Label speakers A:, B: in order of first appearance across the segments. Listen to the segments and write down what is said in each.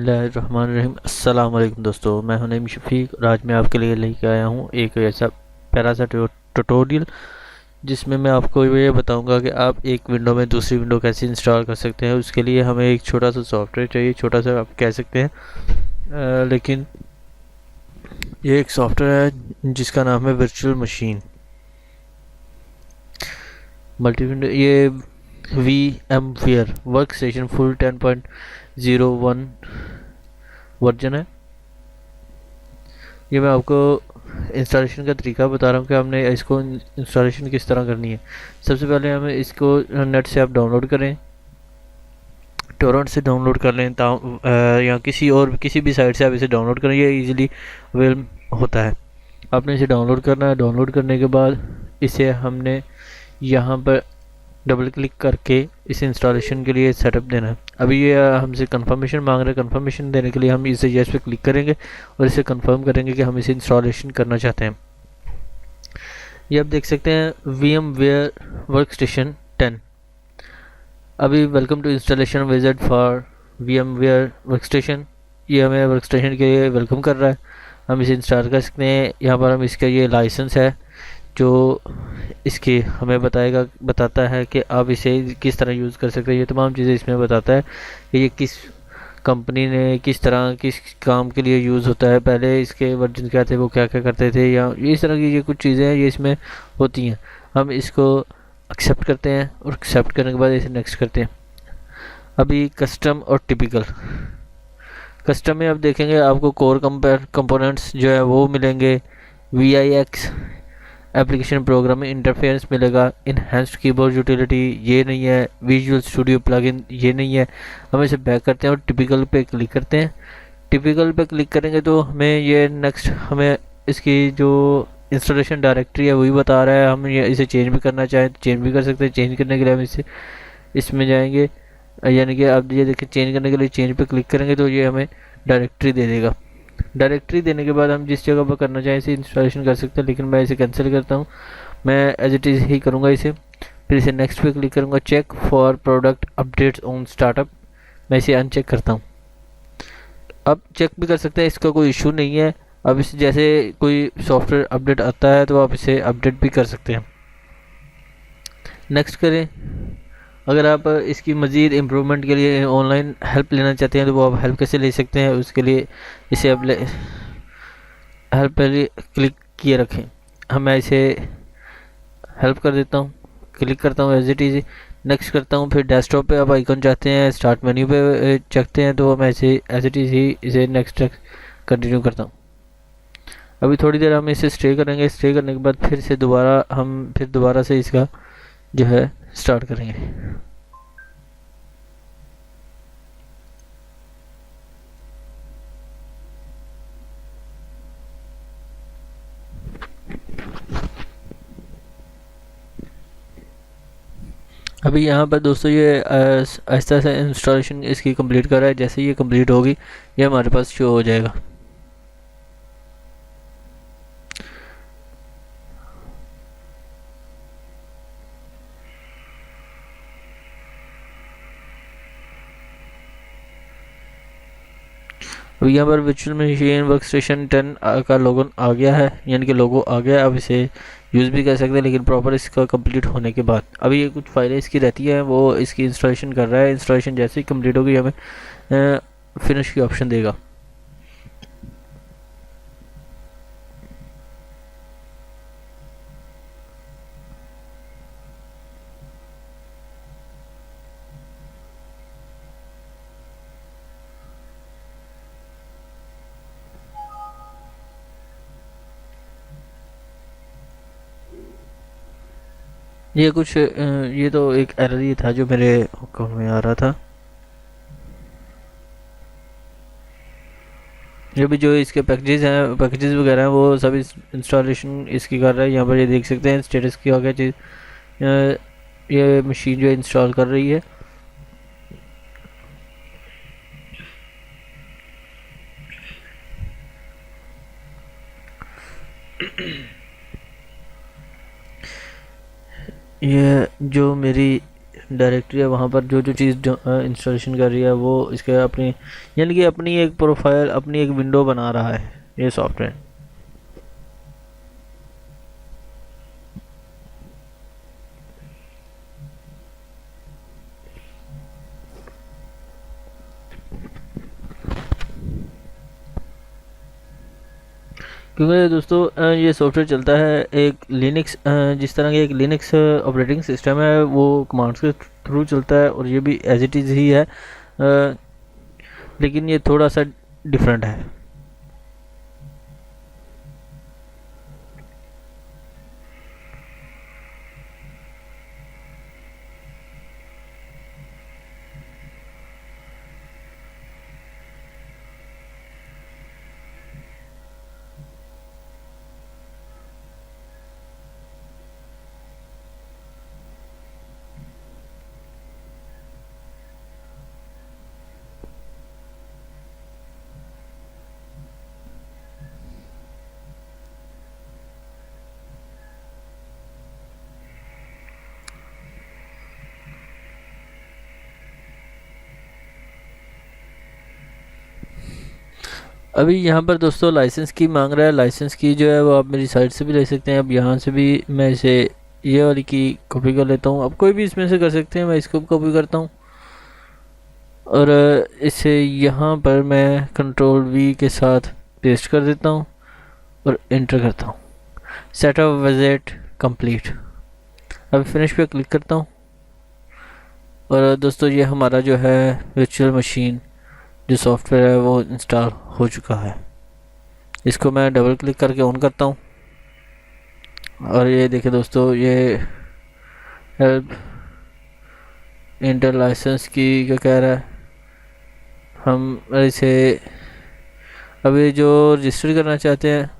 A: बिस्मिल्लाहिर्रहमानिर्रहीम। अस्सलाम वालेकुम दोस्तों, मैं हूं नईम शफीक और आज मैं आपके लिए लेके आया हूं एक ऐसा प्यारा सा ट्यूटोरियल जिसमें मैं आपको ये बताऊंगा कि आप एक विंडो में दूसरी विंडो कैसे इंस्टॉल कर सकते हैं। उसके लिए हमें एक छोटा सा सॉफ्टवेयर चाहिए, छोटा सा आप कह सकते हैं, लेकिन ये एक सॉफ्टवेयर है जिसका नाम है वर्चुअल मशीन मल्टी विंडो। ये V M ware workstation full 10.01 version है। ये मैं आपको इंस्टॉलेशन का तरीका बता रहा हूँ कि हमने इसको इंस्टॉलेशन किस तरह करनी है। सबसे पहले हमें इसको नेट से आप डाउनलोड करें, टोरेंट से डाउनलोड कर लें या किसी भी साइट से आप इसे डाउनलोड करें, ये इजीली अवेल होता है। आपने इसे डाउनलोड करना है। डाउनलोड करने के बाद इसे हमने यहाँ पर डबल क्लिक करके इस इंस्टॉलेशन के लिए सेटअप देना है। अभी ये हमसे कंफर्मेशन मांग रहे हैं। कंफर्मेशन देने के लिए हम इसे यस पे क्लिक करेंगे और इसे कंफर्म करेंगे कि हम इसे इंस्टॉलेशन करना चाहते हैं। ये आप देख सकते हैं VMware वर्कस्टेशन 10। अभी welcome to installation wizard for VMware workstation, ये हमें वर्कस्टेशन के लिए वेलकम कर रहा है। हम इसे इंस्टॉल कर सकते हैं। यहाँ पर हम इसका ये लाइसेंस है जो इसकी हमें बताता है कि आप इसे किस तरह यूज़ कर सकते हैं। ये तमाम चीज़ें इसमें बताता है कि ये किस कंपनी ने किस तरह किस काम के लिए यूज़ होता है, पहले इसके वर्जन क्या थे, वो क्या क्या करते थे, या इस तरह की ये कुछ चीज़ें हैं ये इसमें होती हैं। हम इसको एक्सेप्ट करते हैं और एक्सेप्ट करने के बाद इसे नेक्स्ट करते हैं। अभी कस्टम और टिपिकल। कस्टम में आप देखेंगे आपको कोर कंपोनेंट्स जो है वो मिलेंगे, VIX एप्लीकेशन प्रोग्रामिंग इंटरफेरेंस मिलेगा, इनहेंस्ड कीबोर्ड यूटिलिटी ये नहीं है, विजुअल स्टूडियो प्लगइन ये नहीं है। हम इसे बैक करते हैं और टिपिकल पे क्लिक करते हैं। टिपिकल पे क्लिक करेंगे तो हमें ये नेक्स्ट हमें इसकी जो इंस्टॉलेशन डायरेक्टरी है वही बता रहा है। हम ये इसे चेंज भी करना चाहें तो चेंज भी कर सकते हैं। चेंज करने के लिए हम इसमें जाएंगे, यानी कि आप ये देखिए चेंज करने के लिए चेंज पे क्लिक करेंगे तो ये हमें डायरेक्टरी दे देगा। डायरेक्टरी देने के बाद हम जिस जगह पर करना चाहें इसे इंस्टॉलेशन कर सकते हैं, लेकिन मैं इसे कैंसिल करता हूँ। मैं एज इट इज़ ही करूँगा इसे। फिर इसे नेक्स्ट पे क्लिक करूँगा। Check for product updates on startup, मैं इसे अनचेक करता हूँ। अब चेक भी कर सकते हैं, इसका कोई इशू नहीं है। अब इस जैसे कोई सॉफ्टवेयर अपडेट आता है तो आप इसे अपडेट भी कर सकते हैं। नेक्स्ट करें। अगर आप इसकी मज़ीद इम्प्रूवमेंट के लिए ऑनलाइन हेल्प लेना चाहते हैं तो वो आप हेल्प कैसे ले सकते हैं, उसके लिए इसे आप हेल्प पहले क्लिक किए रखें। मैं इसे हेल्प कर देता हूँ, क्लिक करता हूँ एज इट इज़, नेक्स्ट करता हूँ। फिर डेस्कटॉप पे आप आइकन चाहते हैं, स्टार्ट मेन्यू पे चाहते हैं तो मैं इसे एज इट इज़ ही इसे नेक्स्ट कंटिन्यू करता हूँ। अभी थोड़ी देर हम इसे स्टे करेंगे। स्टे करने के बाद फिर दोबारा से इसका जो है स्टार्ट करेंगे। अभी यहाँ पर दोस्तों ये आहिस्ता आहिस्ता इंस्टॉलेशन इसकी कंप्लीट कर रहा है। जैसे ये कंप्लीट होगी ये हमारे पास शो हो जाएगा। अभी यहाँ पर वर्चुअल मशीन वर्कस्टेशन 10 का लोगो आ गया है, यानी कि लोगो आ गया। अब इसे यूज़ भी कर सकते हैं, लेकिन प्रॉपर इसका कंप्लीट होने के बाद अभी ये कुछ फाइलें इसकी रहती हैं, वो इसकी इंस्टॉलेशन कर रहा है। इंस्टॉलेशन जैसे ही कंप्लीट होगी हमें फिनिश की ऑप्शन देगा। ये तो एक एरर ही था जो मेरे अकाउंट में आ रहा था। ये भी जो इसके पैकेजेस वगैरह हैं वो सब इंस्टॉलेशन इसकी कर रहा है। यहाँ पर ये देख सकते हैं स्टेटस की आ गया चीज़, ये मशीन जो इंस्टॉल कर रही है। ये जो मेरी डायरेक्टरी है, वहाँ पर जो जो चीज़ इंस्टॉलेशन कर रही है वो इसके अपनी, यानी कि अपनी एक प्रोफाइल, अपनी एक विंडो बना रहा है ये सॉफ्टवेयर। क्योंकि दोस्तों ये सॉफ्टवेयर चलता है एक लिनक्स, जिस तरह की एक लिनक्स ऑपरेटिंग सिस्टम है वो कमांड्स के थ्रू चलता है, और ये भी एज इट इज़ ही है, लेकिन ये थोड़ा सा डिफरेंट है। अभी यहाँ पर दोस्तों लाइसेंस की मांग रहा है। लाइसेंस की जो है वो आप मेरी साइट से भी ले सकते हैं। अब यहाँ से भी मैं इसे ये वाली की कॉपी कर लेता हूँ। अब कोई भी इसमें से कर सकते हैं, मैं इसको कॉपी करता हूँ और इसे यहाँ पर मैं कंट्रोल वी के साथ पेस्ट कर देता हूँ और एंटर करता हूँ। Setup visit complete. अब फिनिश पे क्लिक करता हूँ और दोस्तों ये हमारा जो है वर्चुअल मशीन जो सॉफ्टवेयर है वो इंस्टॉल हो चुका है। इसको मैं डबल क्लिक करके ऑन करता हूँ और ये देखिए दोस्तों, ये हेल्प इंटर लाइसेंस की क्या कह रहा है। हम इसे अभी जो रजिस्टर करना चाहते हैं,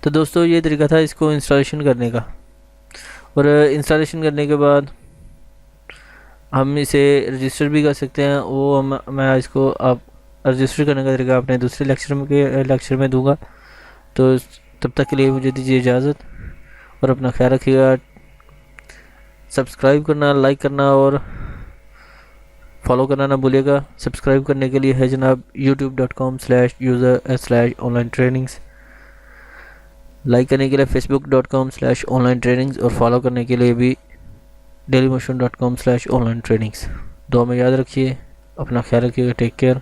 A: तो दोस्तों ये तरीका था इसको इंस्टॉलेशन करने का। और इंस्टॉलेशन करने के बाद हम इसे रजिस्टर भी कर सकते हैं। वो मैं इसको आप रजिस्टर करने का तरीका अपने दूसरे लेक्चर में दूंगा। तो तब तक के लिए मुझे दीजिए इजाज़त और अपना ख्याल रखिएगा। सब्सक्राइब करना, लाइक करना और फॉलो करना ना भूलिएगा। सब्सक्राइब करने के लिए है जनाब youtube.com/user/online-trainings, लाइक करने के लिए facebook.com/online-trainings और फॉलो करने के लिए भी dailymotion.com/online-trainings। दुआ में याद रखिए, अपना ख्याल रखिएगा। Take care.